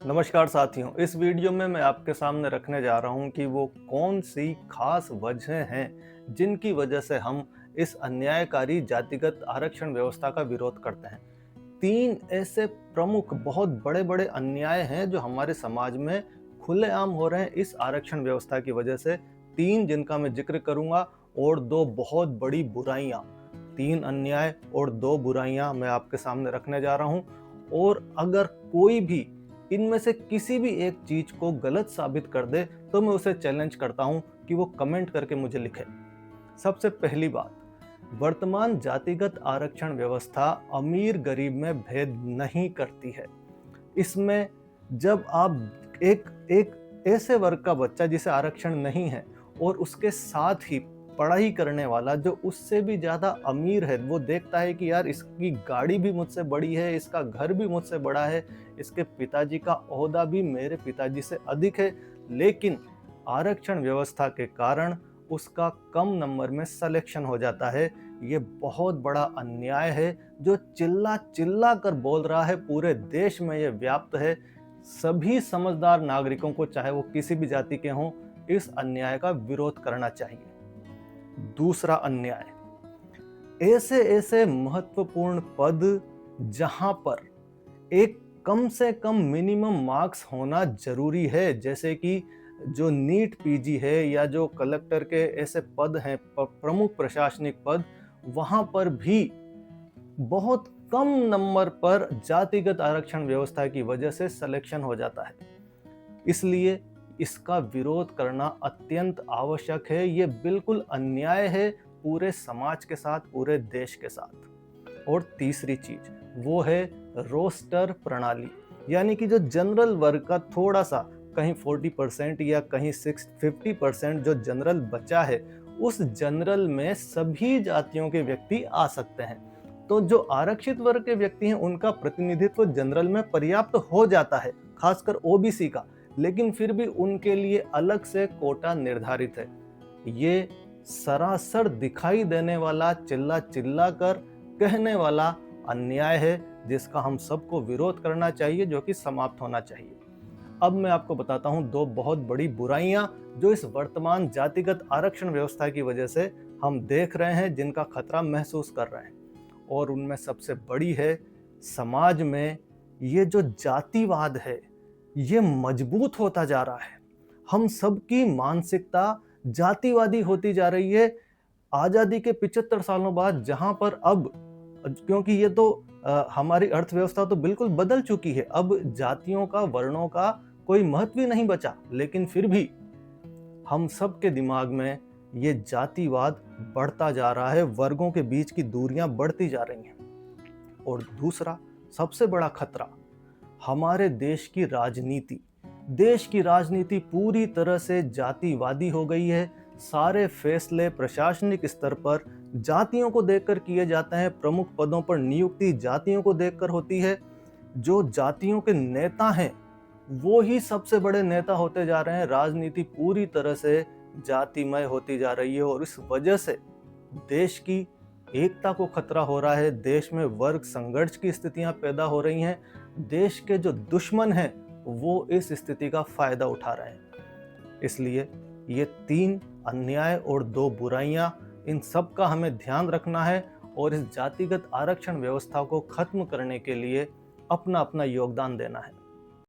नमस्कार साथियों, इस वीडियो में मैं आपके सामने रखने जा रहा हूं कि वो कौन सी खास वजह हैं जिनकी वजह से हम इस अन्यायकारी जातिगत आरक्षण व्यवस्था का विरोध करते हैं। 3 ऐसे प्रमुख बहुत बड़े-बड़े अन्याय हैं जो हमारे समाज में खुलेआम हो रहे हैं इस आरक्षण व्यवस्था की वजह से। 3 जिनका मैं जिक्र करूंगा और 2 बहुत बड़ी बुराइयां। 3 अन्याय और 2 बुराइयां मैं आपके सामने रखने जा रहा हूं और अगर कोई भी इनमें से किसी भी एक चीज को गलत साबित कर दे तो मैं उसे चैलेंज करता हूं कि वो कमेंट करके मुझे लिखे। सबसे पहली बात, वर्तमान जातिगत आरक्षण व्यवस्था अमीर गरीब में भेद नहीं करती है। इसमें जब आप एक एक ऐसे वर्ग का बच्चा जिसे आरक्षण नहीं है और उसके साथ ही पढ़ाई करने वाला जो उससे भी ज्यादा अमीर है, वो देखता है कि यार इसकी गाड़ी भी मुझसे बड़ी है, इसका घर भी मुझसे बड़ा है, इसके पिताजी का ओहदा भी मेरे पिताजी से अधिक है, लेकिन आरक्षण व्यवस्था के कारण उसका कम नंबर में सिलेक्शन हो जाता है। ये बहुत बड़ा अन्याय है जो चिल्ला चिल्ला कर बोल रहा है, पूरे देश में ये व्याप्त है। सभी समझदार नागरिकों को, चाहे वो किसी भी जाति के हों, इस अन्याय का विरोध करना चाहिए। दूसरा अन्याय, ऐसे ऐसे महत्वपूर्ण पद जहां पर एक कम से कम मिनिमम मार्क्स होना जरूरी है, जैसे कि जो नीट पीजी है या जो कलेक्टर के ऐसे पद हैं, प्रमुख प्रशासनिक पद, वहां पर भी बहुत कम नंबर पर जातिगत आरक्षण व्यवस्था की वजह से सिलेक्शन हो जाता है। इसलिए इसका विरोध करना अत्यंत आवश्यक है। ये बिल्कुल अन्याय है पूरे समाज के साथ, पूरे देश के साथ। और तीसरी चीज वो है रोस्टर प्रणाली, यानी कि जो जनरल वर्ग का थोड़ा सा, कहीं 40% या कहीं 50% जो जनरल बचा है, उस जनरल में सभी जातियों के व्यक्ति आ सकते हैं। तो जो आरक्षित वर्ग के व्यक्ति हैं उनका प्रतिनिधित्व जनरल में पर्याप्त हो जाता है, खासकर ओबीसी का, लेकिन फिर भी उनके लिए अलग से कोटा निर्धारित है। ये सरासर दिखाई देने वाला, चिल्ला चिल्ला कर कहने वाला अन्याय है जिसका हम सबको विरोध करना चाहिए, जो कि समाप्त होना चाहिए। अब मैं आपको बताता हूं 2 बहुत बड़ी बुराइयां जो इस वर्तमान जातिगत आरक्षण व्यवस्था की वजह से हम देख रहे हैं, जिनका खतरा महसूस कर रहे हैं। और उनमें सबसे बड़ी है, समाज में ये जो जातिवाद है ये मजबूत होता जा रहा है। हम सबकी मानसिकता जातिवादी होती जा रही है। आजादी के 75 सालों बाद, जहां पर अब, क्योंकि ये तो हमारी अर्थव्यवस्था तो बिल्कुल बदल चुकी है, अब जातियों का, वर्णों का कोई महत्व ही नहीं बचा, लेकिन फिर भी हम सब के दिमाग में ये जातिवाद बढ़ता जा रहा है, वर्गों के बीच की दूरियां बढ़ती जा रही हैं। और दूसरा सबसे बड़ा खतरा, हमारे देश की राजनीति। देश की राजनीति पूरी तरह से जातिवादी हो गई है। सारे फैसले प्रशासनिक स्तर पर जातियों को देखकर किए जाते हैं। प्रमुख पदों पर नियुक्ति जातियों को देखकर होती है। जो जातियों के नेता हैं वो ही सबसे बड़े नेता होते जा रहे हैं। राजनीति पूरी तरह से जातिमय होती जा रही है और इस वजह से देश की एकता को खतरा हो रहा है। देश में वर्ग संघर्ष की स्थितियां पैदा हो रही हैं। देश के जो दुश्मन हैं वो इस स्थिति का फायदा उठा रहे हैं। इसलिए ये 3 अन्याय और 2 बुराइयां, इन सब का हमें ध्यान रखना है और इस जातिगत आरक्षण व्यवस्था को खत्म करने के लिए अपना अपना योगदान देना है।